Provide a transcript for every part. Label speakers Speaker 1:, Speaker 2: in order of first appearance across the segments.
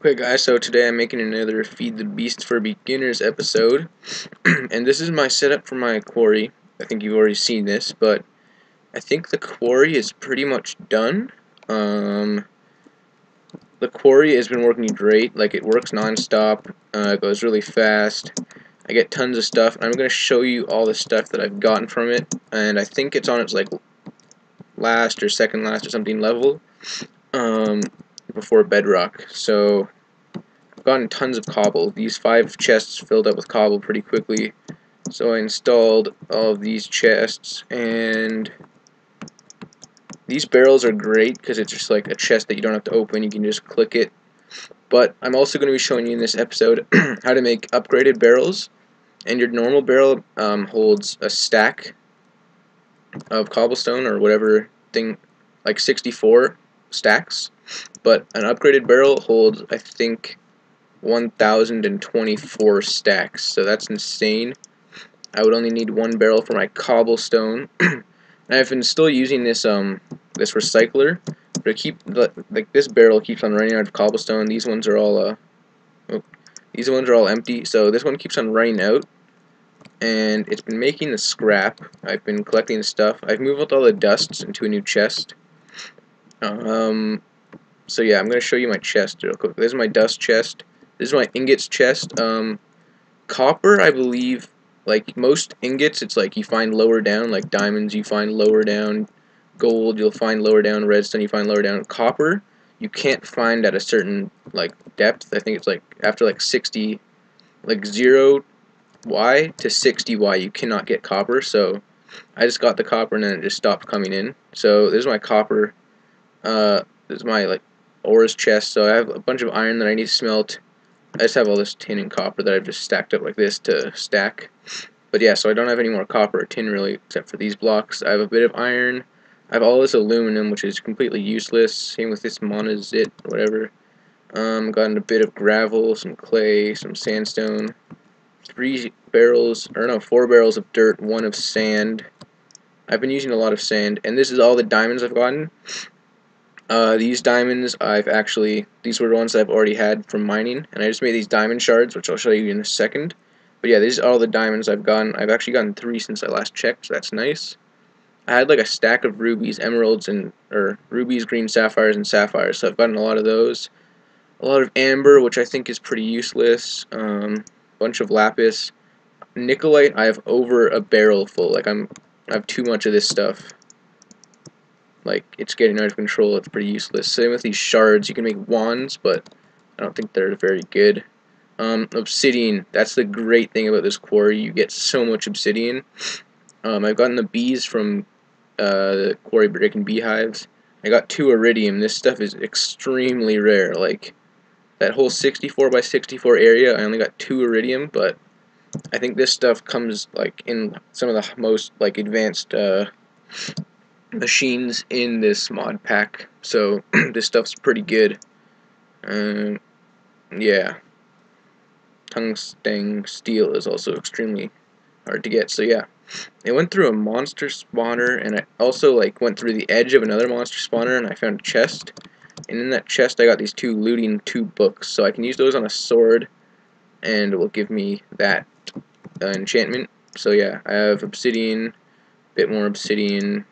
Speaker 1: Okay guys, so today I'm making another Feed the Beast for Beginners episode, and this is my setup for my quarry. I think you've already seen this, but I think the quarry is pretty much done. The quarry has been working great, like it works non-stop, it goes really fast, I get tons of stuff, and I'm going to show you all the stuff that I've gotten from it, and I think it's on its like last or second last or something level, before bedrock. So I've gotten tons of cobble. These 5 chests filled up with cobble pretty quickly. So I installed all of these chests, and these barrels are great because it's just like a chest that you don't have to open, you can just click it. But I'm also going to be showing you in this episode how to make upgraded barrels. And your normal barrel holds a stack of cobblestone or whatever thing, like 64 stacks. But an upgraded barrel holds, I think, 1,024 stacks, so that's insane. I would only need 1 barrel for my cobblestone. And I've been still using this this recycler, but like this barrel keeps on running out of cobblestone. These ones are all empty, so this one keeps on running out, and it's been making the scrap. I've been collecting the stuff. I've moved all the dusts into a new chest. So yeah, I'm gonna show you my chest real quick. This is my dust chest. This is my ingots chest. Copper, I believe, like most ingots, it's like you find lower down, like diamonds you find lower down, gold you'll find lower down, redstone you find lower down. Copper, you can't find at a certain like depth. I think it's like after like 60, like 0Y to 60Y, you cannot get copper. So I just got the copper and then it just stopped coming in. So this is my copper. This is my like ores chest. So I have a bunch of iron that I need to smelt. I just have all this tin and copper that I've just stacked up like this to stack. But yeah, so I don't have any more copper or tin really, except for these blocks. I have a bit of iron. I have all this aluminum, which is completely useless. Same with this monazite, or whatever. Gotten a bit of gravel, some clay, some sandstone. 4 barrels of dirt, 1 of sand. I've been using a lot of sand, and this is all the diamonds I've gotten. These diamonds, these were the ones that I've already had from mining, and I just made these diamond shards, which I'll show you in a second. But yeah, these are all the diamonds I've gotten. I've actually gotten 3 since I last checked, so that's nice. I had like a stack of rubies, emeralds, or rubies, green sapphires, and sapphires, so I've gotten a lot of those. A lot of amber, which I think is pretty useless. Bunch of lapis. Nickelite, I have over a barrel full. Like I have too much of this stuff. Like, it's getting out of control, it's pretty useless. Same with these shards, you can make wands, but I don't think they're very good. Obsidian, that's the great thing about this quarry, you get so much obsidian. I've gotten the bees from the quarry breaking beehives. I got 2 iridium, this stuff is extremely rare, like, that whole 64 by 64 area, I only got 2 iridium, but I think this stuff comes, like, in some of the most, like, advanced, machines in this mod pack, so this stuff's pretty good. Yeah, tungsten steel is also extremely hard to get, so yeah. I went through a monster spawner, and I also like went through the edge of another monster spawner, and I found a chest, and in that chest I got these 2 looting 2 books, so I can use those on a sword, and it will give me that enchantment. So yeah, I have obsidian, a bit more obsidian,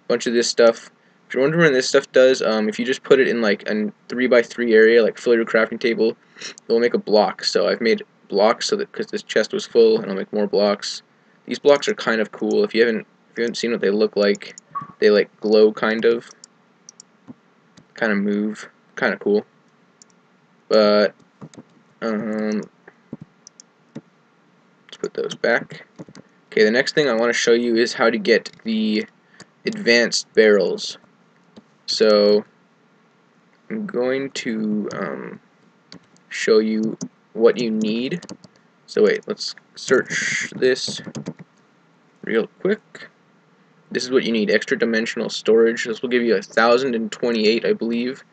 Speaker 1: bunch of this stuff. If you're wondering what this stuff does, if you just put it in like a 3x3 area, like fill your crafting table, it will make a block. So I've made blocks so that because this chest was full, and I'll make more blocks. These blocks are kind of cool. If you haven't seen what they look like, they like glow kind of move, kind of cool. But let's put those back. Okay, the next thing I want to show you is how to get the advanced barrels. So I'm going to show you what you need. So wait, let's search this real quick. This is what you need: extra dimensional storage. This will give you 1,028, I believe.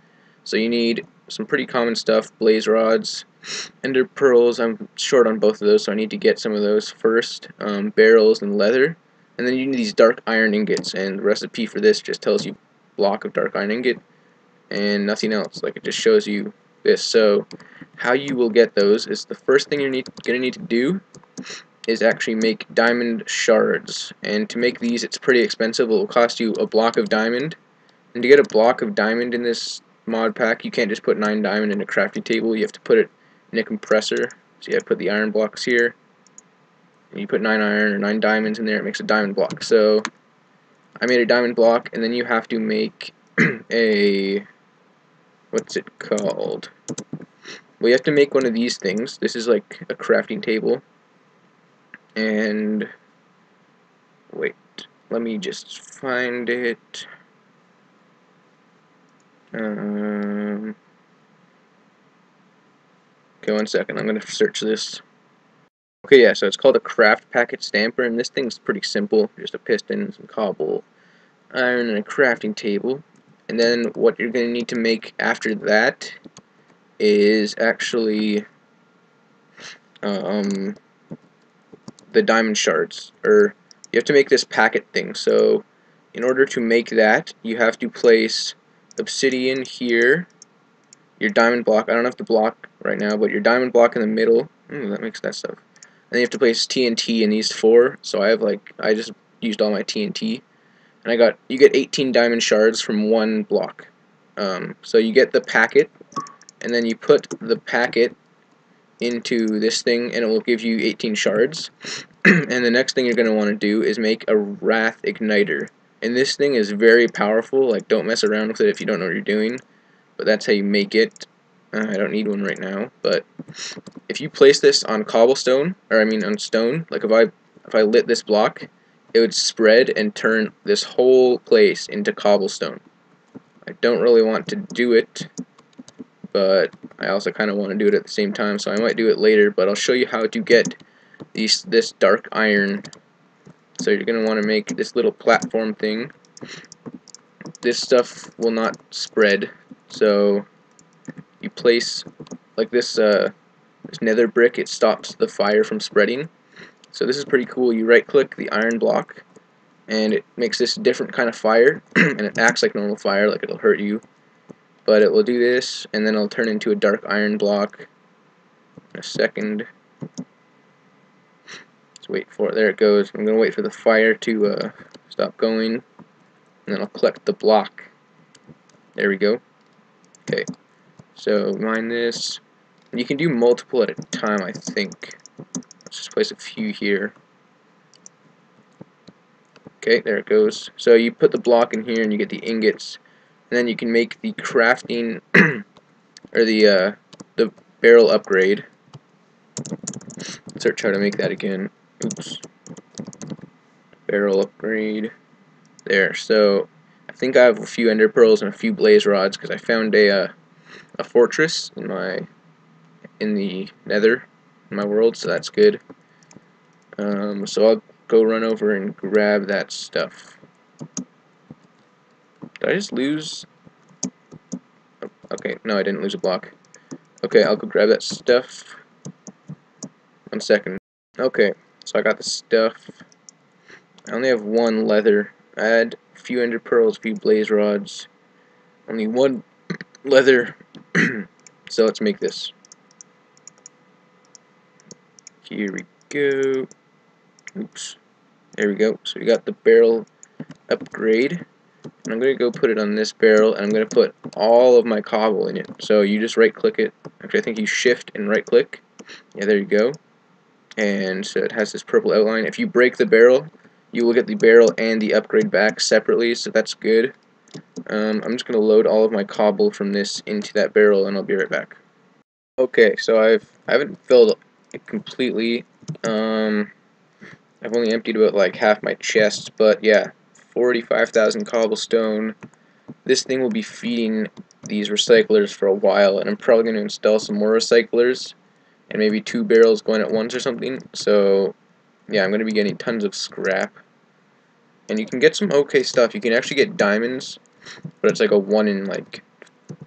Speaker 1: So you need some pretty common stuff: blaze rods, ender pearls. I'm short on both of those, so I need to get some of those first. Barrels and leather, and then you need these dark iron ingots. And the recipe for this just tells you block of dark iron ingot and nothing else. Like, it just shows you this. So how you will get those is the first thing you're gonna need to do is actually make diamond shards. And to make these, it's pretty expensive. It will cost you a block of diamond. And to get a block of diamond in this mod pack, you can't just put 9 diamond in a crafting table. You have to put it in a compressor. So you have to put the iron blocks here. And you put 9 iron or 9 diamonds in there, it makes a diamond block. So I made a diamond block, and then you have to make a, what's it called? Well, you have to make one of these things. This is like a crafting table. And wait, let me just find it. Okay, 1 second. I'm gonna search this. Okay, yeah, so it's called a craft packet stamper, and this thing's pretty simple. Just a piston, some cobble, iron, and a crafting table. And then what you're gonna need to make after that is actually the diamond shards, or you have to make this packet thing. So in order to make that, you have to place obsidian here, your diamond block, I don't have the block right now, but your diamond block in the middle, that makes that stuff. And then you have to place TNT in these 4, so I just used all my TNT, and you get 18 diamond shards from 1 block. So you get the packet, and then you put the packet into this thing, and it will give you 18 shards. And the next thing you're going to want to do is make a wrath igniter. And this thing is very powerful. Like, don't mess around with it if you don't know what you're doing. But that's how you make it. I don't need one right now. But if you place this on cobblestone, or I mean on stone, like if I lit this block, it would spread and turn this whole place into cobblestone. I don't really want to do it, but I also kind of want to do it at the same time, so I might do it later. But I'll show you how to get this dark iron. So you're going to want to make this little platform thing. This stuff will not spread, so you place like this nether brick. It stops the fire from spreading. So this is pretty cool. You right click the iron block, and it makes this different kind of fire, and it acts like normal fire, like it'll hurt you, but it will do this, and then it'll turn into a dark iron block in a second. Let's wait for it. There it goes. I'm gonna wait for the fire to stop going, and then I'll collect the block. There we go. Okay, so mine this. And you can do multiple at a time, I think. Let's just place a few here. Okay, there it goes. So you put the block in here and you get the ingots, and then you can make the crafting or the barrel upgrade. Search how to make that again. Oops. Barrel upgrade. There. So I think I have a few ender pearls and a few blaze rods because I found a fortress in the nether in my world, so that's good. So I'll go run over and grab that stuff. Did I just lose? Oh, okay, no, I didn't lose a block. Okay, I'll go grab that stuff. 1 second. Okay, so I got the stuff. I only have 1 leather. I had a few ender pearls, a few blaze rods. Only 1 leather. So let's make this. Here we go. Oops. There we go. So we got the barrel upgrade. And I'm going to go put it on this barrel, and I'm going to put all of my cobble in it. So you just right click it. Actually, I think you shift and right click. Yeah, there you go. And so it has this purple outline. If you break the barrel, you will get the barrel and the upgrade back separately, so that's good. I'm just going to load all of my cobble from this into that barrel, and I'll be right back. Okay, so I haven't filled it completely. I've only emptied about like half my chest, but yeah, 45,000 cobblestone. This thing will be feeding these recyclers for a while, and I'm probably going to install some more recyclers, and maybe 2 barrels going at once or something. So yeah, I'm going to be getting tons of scrap. And you can get some okay stuff. You can actually get diamonds, but it's like a 1 in like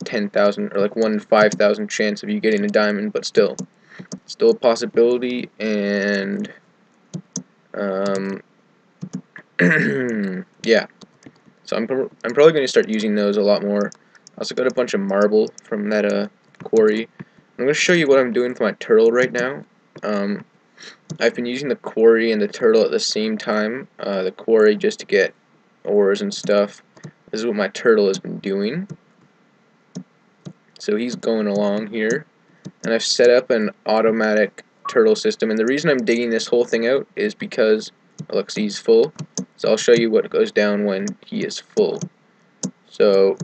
Speaker 1: 10,000 or like 1 in 5,000 chance of you getting a diamond, but still a possibility. And yeah, so I'm probably going to start using those a lot more. I also got a bunch of marble from that quarry. I'm going to show you what I'm doing for my turtle right now. I've been using the quarry and the turtle at the same time. The quarry just to get ores and stuff. This is what my turtle has been doing. So he's going along here. And I've set up an automatic turtle system. And the reason I'm digging this whole thing out is because, look, see, he's full. So I'll show you what goes down when he is full. So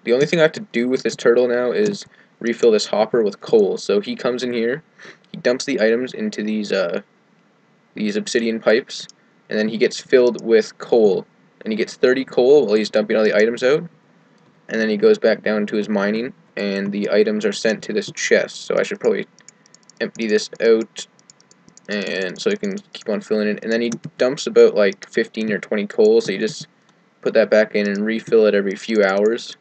Speaker 1: the only thing I have to do with this turtle now is refill this hopper with coal. So he comes in here, he dumps the items into these obsidian pipes, and then he gets filled with coal. And he gets 30 coal while he's dumping all the items out, and then he goes back down to his mining, and the items are sent to this chest. So I should probably empty this out, and so he can keep on filling it. And then he dumps about like 15 or 20 coal, so you just put that back in and refill it every few hours.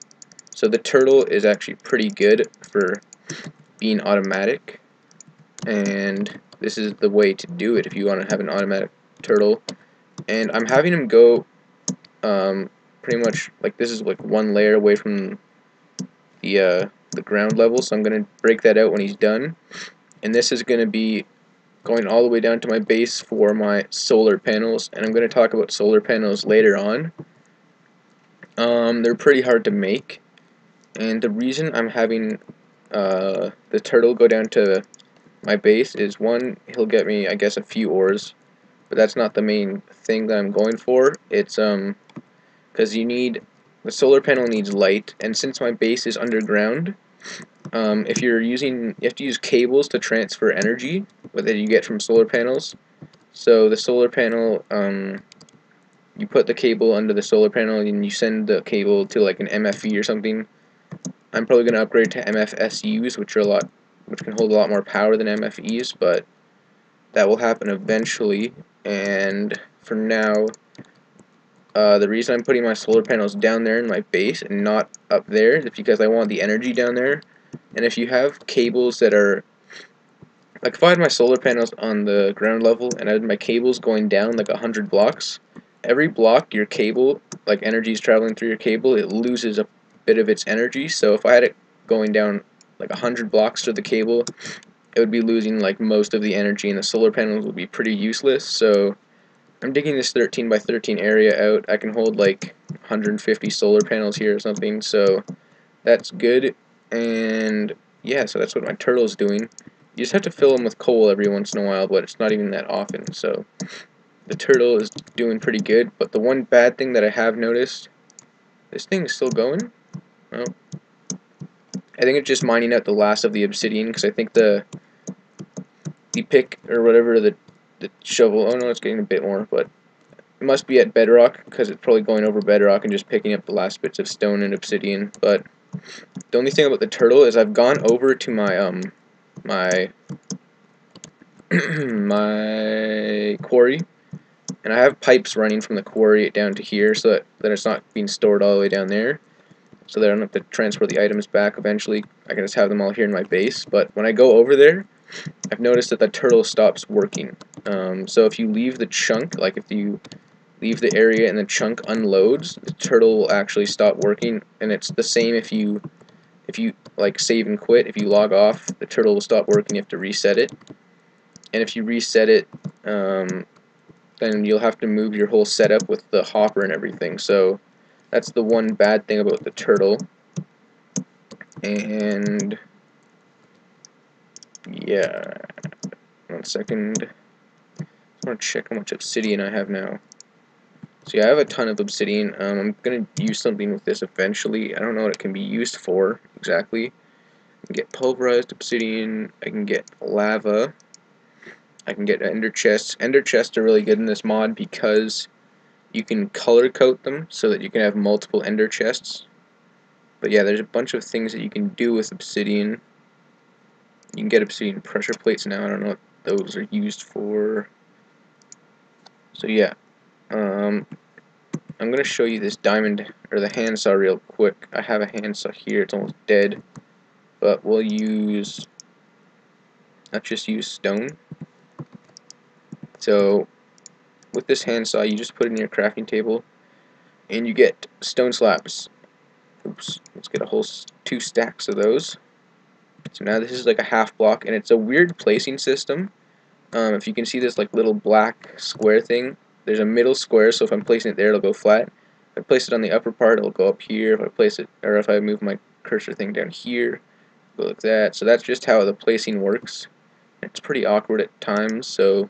Speaker 1: So the turtle is actually pretty good for being automatic, and this is the way to do it if you want to have an automatic turtle. And I'm having him go pretty much like this is like one layer away from the ground level, so I'm going to break that out when he's done. And this is going to be going all the way down to my base for my solar panels, and I'm going to talk about solar panels later on. They're pretty hard to make. And the reason I'm having the turtle go down to my base is, one, he'll get me, I guess, a few ores, but that's not the main thing that I'm going for. It's because the solar panel needs light, and since my base is underground, if you're using, you have to use cables to transfer energy that you get from solar panels. So the solar panel, you put the cable under the solar panel and you send the cable to like an MFE or something. I'm probably going to upgrade to MFSUs, which can hold a lot more power than MFEs, but that will happen eventually. And for now, the reason I'm putting my solar panels down there in my base and not up there is because I want the energy down there. And if you have cables that are, like if I had my solar panels on the ground level and I had my cables going down like 100 blocks, every block your cable, like energy is traveling through your cable, it loses a bit of its energy. So if I had it going down like 100 blocks to the cable, it would be losing like most of the energy, and the solar panels would be pretty useless. So I'm digging this 13 by 13 area out. I can hold like 150 solar panels here or something, so that's good. And yeah, so that's what my turtle's doing. You just have to fill them with coal every once in a while, but it's not even that often. So the turtle is doing pretty good. But the one bad thing that I have noticed, this thing is still going. Oh, I think it's just mining out the last of the obsidian, because I think the pick or whatever, the shovel, oh no, it's getting a bit more, but it must be at bedrock, because it's probably going over bedrock and just picking up the last bits of stone and obsidian. But the only thing about the turtle is I've gone over to my my my quarry, and I have pipes running from the quarry down to here, so that it's not being stored all the way down there, so that I don't have to transfer the items back eventually. I can just have them all here in my base. But when I go over there, I've noticed that the turtle stops working. So if you leave the chunk, like if you leave the area and the chunk unloads, the turtle will actually stop working. And it's the same if you like save and quit. If you log off, the turtle will stop working. You have to reset it. And if you reset it, then you'll have to move your whole setup with the hopper and everything. So that's the one bad thing about the turtle. And yeah, 1 second. I want to check how much obsidian I have now. So yeah, I have a ton of obsidian. I'm going to use something with this eventually. I don't know what it can be used for exactly. I can get pulverized obsidian. I can get lava. I can get ender chests. Ender chests are really good in this mod because you can color code them so that you can have multiple ender chests. But yeah, there's a bunch of things that you can do with obsidian. You can get obsidian pressure plates now. I don't know what those are used for. So yeah, I'm going to show you this diamond, or the handsaw, real quick. I have a handsaw here. It's almost dead. But we'll use, let's just use stone. So with this handsaw, you just put it in your crafting table, and you get stone slabs. Oops, let's get a whole 2 stacks of those. So now this is like a half block, and it's a weird placing system. If you can see this like little black square thing, there's a middle square, so if I'm placing it there, it'll go flat. If I place it on the upper part, it'll go up here. If I place it, or if I move my cursor thing down here, it'll go like that. So that's just how the placing works. It's pretty awkward at times, so,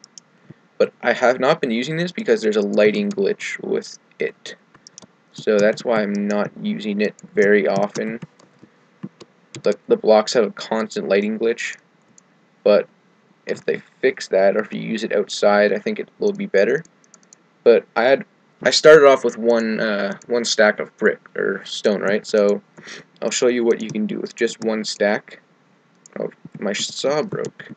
Speaker 1: but I have not been using this because there's a lighting glitch with it. So that's why I'm not using it very often. The blocks have a constant lighting glitch, but if they fix that, or if you use it outside, I think it will be better. But I started off with one stack of brick or stone, right? So I'll show you what you can do with just 1 stack. Oh, my saw broke.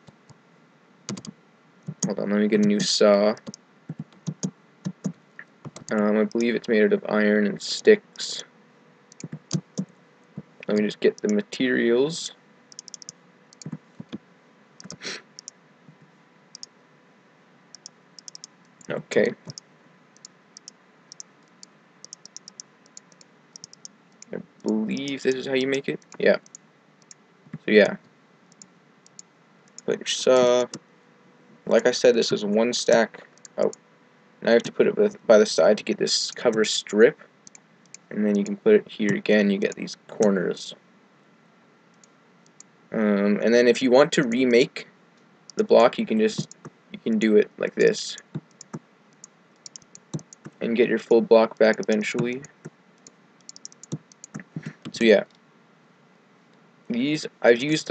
Speaker 1: Hold on, let me get a new saw. I believe it's made out of iron and sticks. Let me just get the materials. Okay. I believe this is how you make it. Yeah. So yeah. Put your saw. Like I said, this is 1 stack. Oh. Now I have to put it by the side to get this cover strip. And then you can put it here again, you get these corners. And then if you want to remake the block, you can do it like this. And get your full block back eventually. So yeah. These, I've used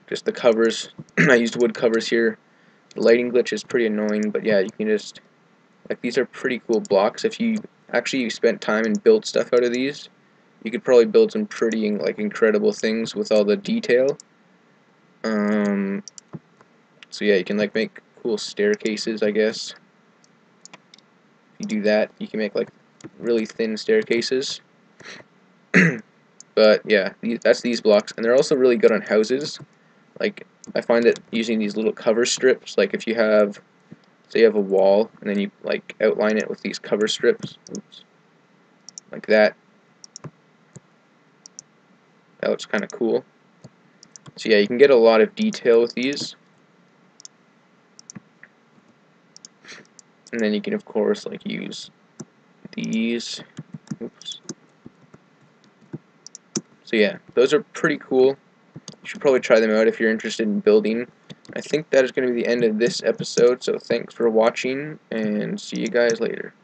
Speaker 1: just the covers. I used wood covers here. The lighting glitch is pretty annoying, but yeah, you can just, like, these are pretty cool blocks. If you actually spent time and built stuff out of these, you could probably build some pretty, like, incredible things with all the detail. So yeah, you can, like, make cool staircases, I guess. If you do that, you can make, like, really thin staircases. But yeah, that's these blocks, and they're also really good on houses. Like, I find that using these little cover strips, like if you have, say you have a wall, and then you like outline it with these cover strips, oops, like that. That looks kind of cool. So yeah, you can get a lot of detail with these. And then you can, of course, like use these. Oops. So yeah, those are pretty cool. You should probably try them out if you're interested in building. I think that is going to be the end of this episode, so thanks for watching, and see you guys later.